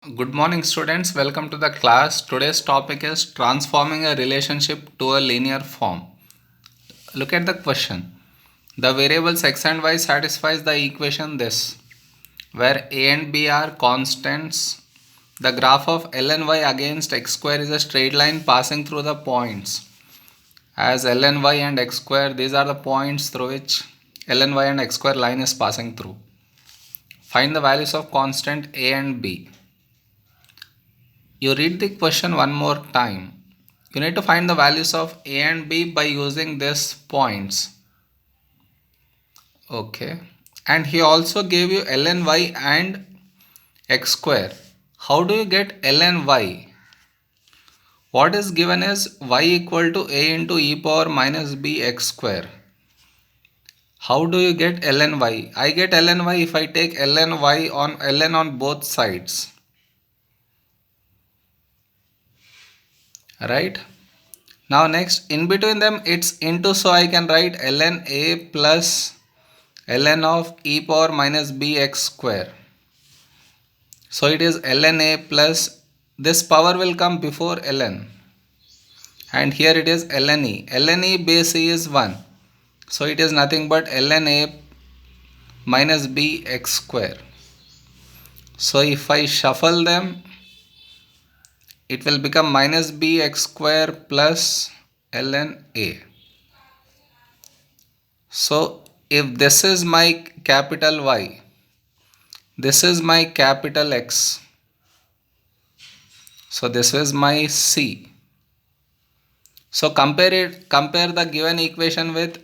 Good morning, students. Welcome to the class. Today's topic is transforming a relationship to a linear form. Look at the question. The variables x and y satisfies the equation this, where a and b are constants. The graph of l and y against x square is a straight line passing through the points. As l and y and x square, these are the points through which l and y and x square line is passing through. Find the values of constant a and b. You read the question one more time. You need to find the values of a and b by using these points. Okay. And he also gave you l and y and x square. How do you get l and y? What is given is y equal to a into e power minus b x square. How do you get l and y? I get l and y if I take l and y on ln on both sides. Right? Now next, in between them it's into, so I can write ln a plus ln of e power minus bx square. So it is ln a plus, this power will come before ln, and here it is ln e. Ln e base e is 1. So it is nothing but ln a minus bx square. So if I shuffle them, it will become minus bx square plus ln a. So if this is my capital Y, this is my capital X, so this is my C. So compare the given equation with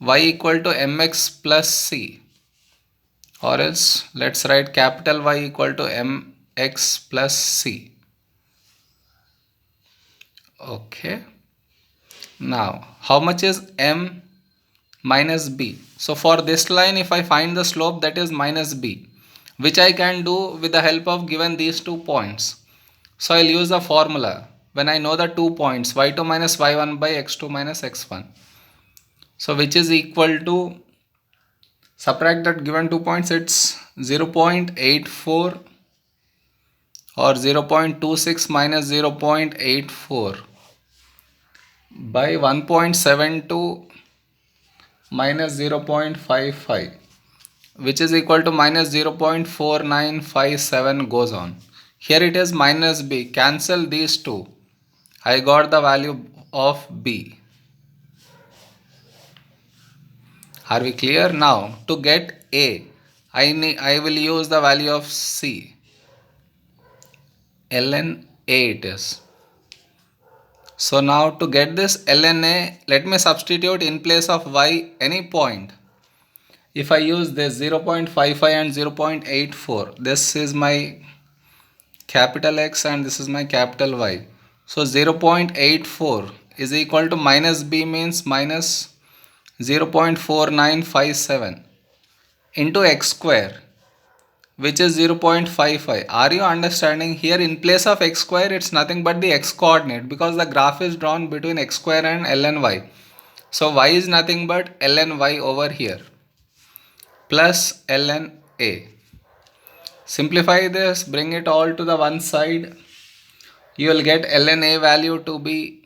y equal to mx plus c, or else let's write capital Y equal to mx plus c. Okay. Now how much is m minus b? So for this line, if I find the slope, that is minus b, which I can do with the help of given these 2 points. So I'll use the formula when I know the 2 points, y2 minus y1 by x2 minus x1. So which is equal to, subtract that given 2 points, it's 0.84 or 0.26 minus 0.84 by 1.72 minus 0.55, which is equal to minus 0.4957 goes on. Here it is minus b. Cancel these two. I got the value of b. Are we clear? Now to get a, I will use the value of c. ln a it is. So now to get this ln a, let me substitute in place of y any point. If I use this 0.55 and 0.84, this is my capital X and this is my capital Y. So 0.84 is equal to minus b, means minus 0.4957 into x square, which is 0.55. Are you understanding? Here in place of x square, it's nothing but the x coordinate, because the graph is drawn between x square and ln y. So y is nothing but ln y over here plus ln a. Simplify this, bring it all to the one side. You will get ln a value to be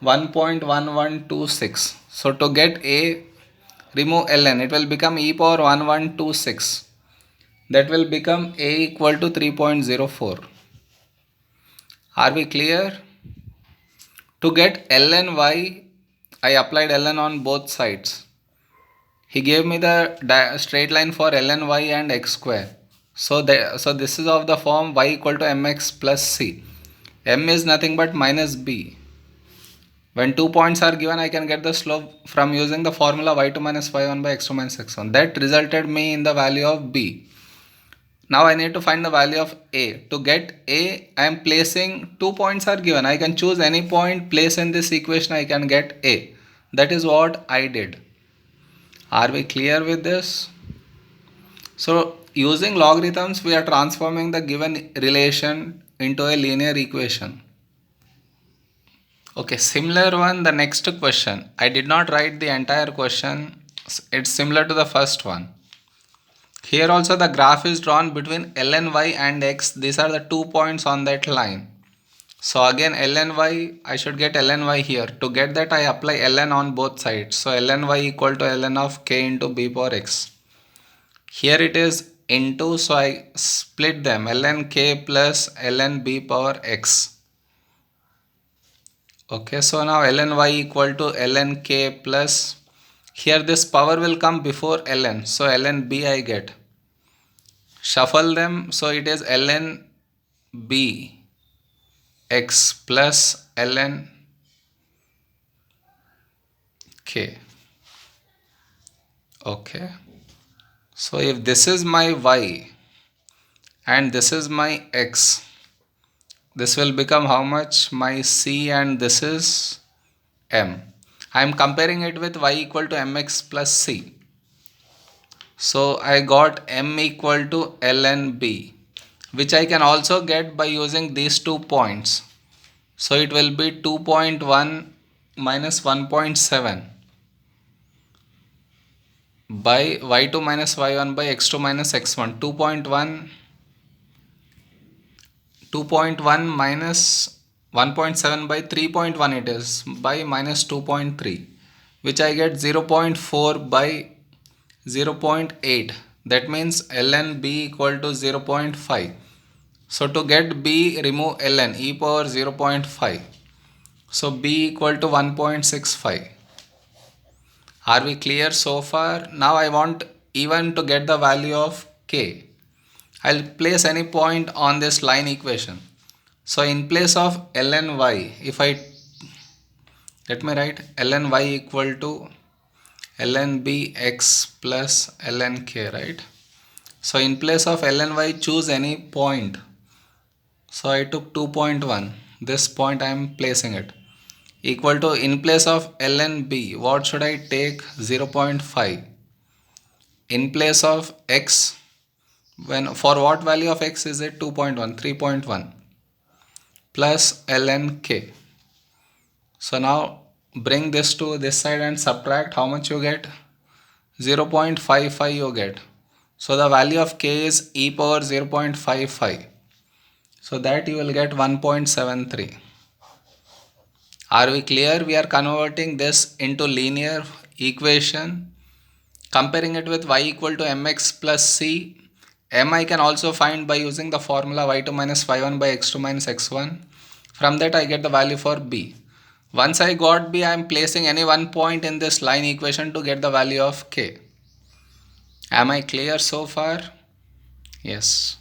1.1126. So to get a, remove ln, it will become e power 1126. That will become a equal to 3.04. Are we clear? To get ln y, I applied ln on both sides. He gave me the straight line for ln y and x square. So this is of the form y equal to mx plus c. M is nothing but minus b. When 2 points are given, I can get the slope from using the formula y2 minus y1 by x2 minus x1. That resulted me in the value of b. Now I need to find the value of a. To get a, I am placing 2 points are given. I can choose any point, place in this equation, I can get a. That is what I did. Are we clear with this? So using logarithms, we are transforming the given relation into a linear equation. Okay, similar one, the next question. I did not write the entire question. It's similar to the first one. Here also the graph is drawn between ln y and x. These are the 2 points on that line. So again ln y, I should get ln y here. To get that I apply ln on both sides. So ln y equal to ln of k into b power x. Here it is into, so I split them, ln k plus ln b power x. Okay, so now ln y equal to ln k plus, here this power will come before ln, so ln b I get. Shuffle them, so it is ln b x plus ln k. Okay, so if this is my y and this is my x, this will become how much? My c, and this is m. I am comparing it with y equal to mx plus c. So I got m equal to ln b, which I can also get by using these 2 points. So it will be 2.1 minus 1.7 by y2 minus y1 by x2 minus x1. 2.1 minus 1.7 by 3.1 it is, by minus 2.3, which I get 0.4 by 0.8. That means ln b equal to 0.5. So to get b, remove ln, e power 0.5. So b equal to 1.65. Are we clear so far? Now I want even to get the value of k. I'll place any point on this line equation. So in place of ln y, if I, let me write ln y equal to ln b x plus ln k, right? So in place of ln y, choose any point. So I took 2.1. This point I am placing it. Equal to, in place of ln b, what should I take? 0.5. In place of x, when, for what value of x is it? 2.1, 3.1 plus ln k. So now bring this to this side and subtract. How much you get? 0.55 you get. So the value of k is e power 0.55. So that you will get 1.73. Are we clear? We are converting this into linear equation, comparing it with y equal to mx plus c. M I can also find by using the formula y2 minus y1 by x2 minus x1. From that I get the value for b. Once I got b, I am placing any one point in this line equation to get the value of k. Am I clear so far? Yes.